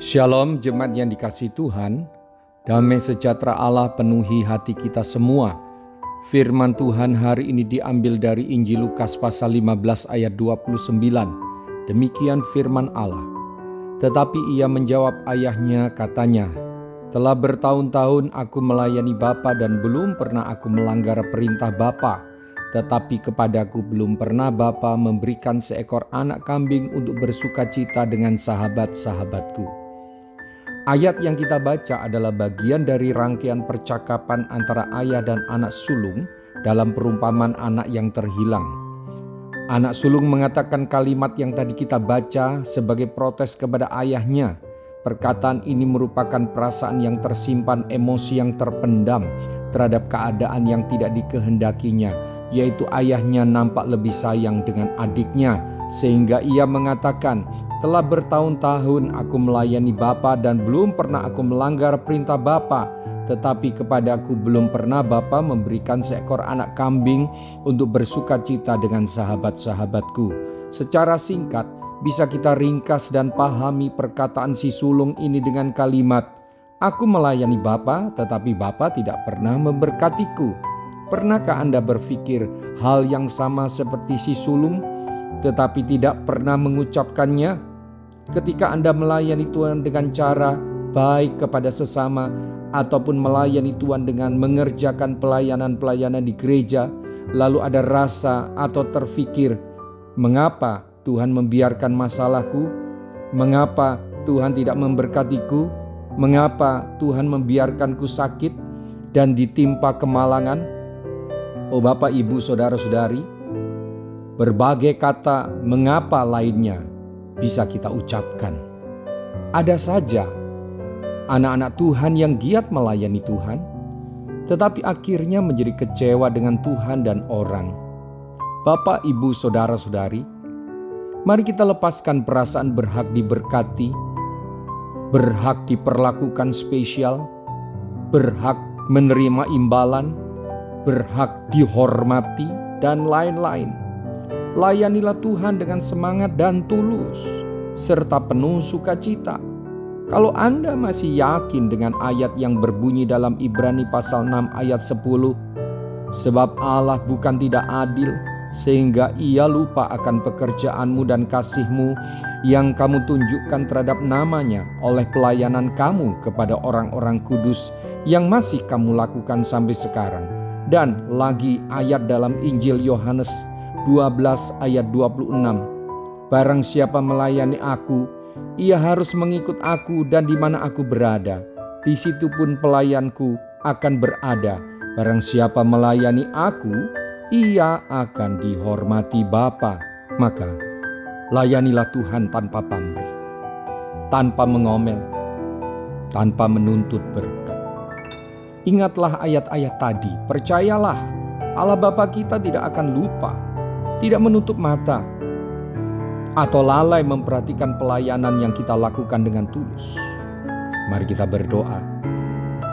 Shalom jemaat yang dikasihi Tuhan, damai sejahtera Allah penuhi hati kita semua. Firman Tuhan hari ini diambil dari Injil Lukas pasal 15 ayat 29. Demikian firman Allah. Tetapi ia menjawab ayahnya, katanya, "Telah bertahun-tahun aku melayani Bapa dan belum pernah aku melanggar perintah Bapa. Tetapi kepadaku belum pernah Bapa memberikan seekor anak kambing untuk bersukacita dengan sahabat-sahabatku." Ayat yang kita baca adalah bagian dari rangkaian percakapan antara ayah dan anak sulung dalam perumpamaan anak yang terhilang. Anak sulung mengatakan kalimat yang tadi kita baca sebagai protes kepada ayahnya. Perkataan ini merupakan perasaan yang tersimpan, emosi yang terpendam terhadap keadaan yang tidak dikehendakinya, yaitu ayahnya nampak lebih sayang dengan adiknya, sehingga ia mengatakan, "Telah bertahun-tahun aku melayani Bapa dan belum pernah aku melanggar perintah Bapa, tetapi kepadaku belum pernah Bapa memberikan seekor anak kambing untuk bersukacita dengan sahabat-sahabatku." Secara singkat, bisa kita ringkas dan pahami perkataan si sulung ini dengan kalimat, "Aku melayani Bapa, tetapi Bapa tidak pernah memberkatiku." Pernahkah Anda berpikir hal yang sama seperti si sulung, tetapi tidak pernah mengucapkannya? Ketika Anda melayani Tuhan dengan cara baik kepada sesama, ataupun melayani Tuhan dengan mengerjakan pelayanan-pelayanan di gereja, lalu ada rasa atau terfikir, "Mengapa Tuhan membiarkan masalahku? Mengapa Tuhan tidak memberkatiku? Mengapa Tuhan membiarkanku sakit dan ditimpa kemalangan?" Oh Bapak, Ibu, Saudara-saudari, berbagai kata mengapa lainnya bisa kita ucapkan. Ada saja anak-anak Tuhan yang giat melayani Tuhan, tetapi akhirnya menjadi kecewa dengan Tuhan dan orang. Bapak, Ibu, Saudara-saudari, mari kita lepaskan perasaan berhak diberkati, berhak diperlakukan spesial, berhak menerima imbalan, berhak dihormati, dan lain-lain. Layanilah Tuhan dengan semangat dan tulus, serta penuh sukacita. Kalau Anda masih yakin dengan ayat yang berbunyi dalam Ibrani pasal 6 ayat 10, "Sebab Allah bukan tidak adil, sehingga ia lupa akan pekerjaanmu dan kasihmu yang kamu tunjukkan terhadap namanya oleh pelayanan kamu kepada orang-orang kudus yang masih kamu lakukan sampai sekarang." Dan lagi ayat dalam Injil Yohanes 12 ayat 26, "Barang siapa melayani aku, ia harus mengikut aku, dan di mana aku berada, di situ pun pelayanku akan berada. Barang siapa melayani aku, ia akan dihormati Bapa." Maka layanilah Tuhan tanpa pamrih, tanpa mengomel, tanpa menuntut berkat. Ingatlah ayat-ayat tadi, percayalah Allah Bapa kita tidak akan lupa, tidak menutup mata, atau lalai memperhatikan pelayanan yang kita lakukan dengan tulus. Mari kita berdoa.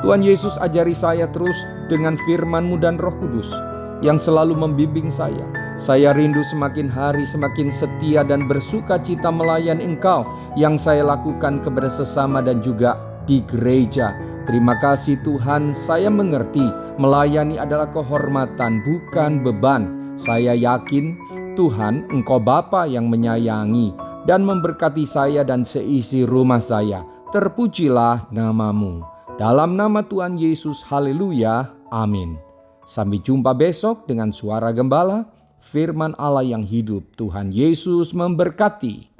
Tuhan Yesus, ajari saya terus dengan firman-Mu dan Roh Kudus yang selalu membimbing saya. Saya rindu semakin hari semakin setia dan bersuka cita melayani Engkau yang saya lakukan kepada sesama dan juga di gereja. Terima kasih Tuhan, saya mengerti melayani adalah kehormatan, bukan beban. Saya yakin Tuhan, Engkau Bapa yang menyayangi dan memberkati saya dan seisi rumah saya. Terpujilah nama-Mu. Dalam nama Tuhan Yesus, haleluya, amin. Sampai jumpa besok dengan suara gembala, firman Allah yang hidup. Tuhan Yesus memberkati.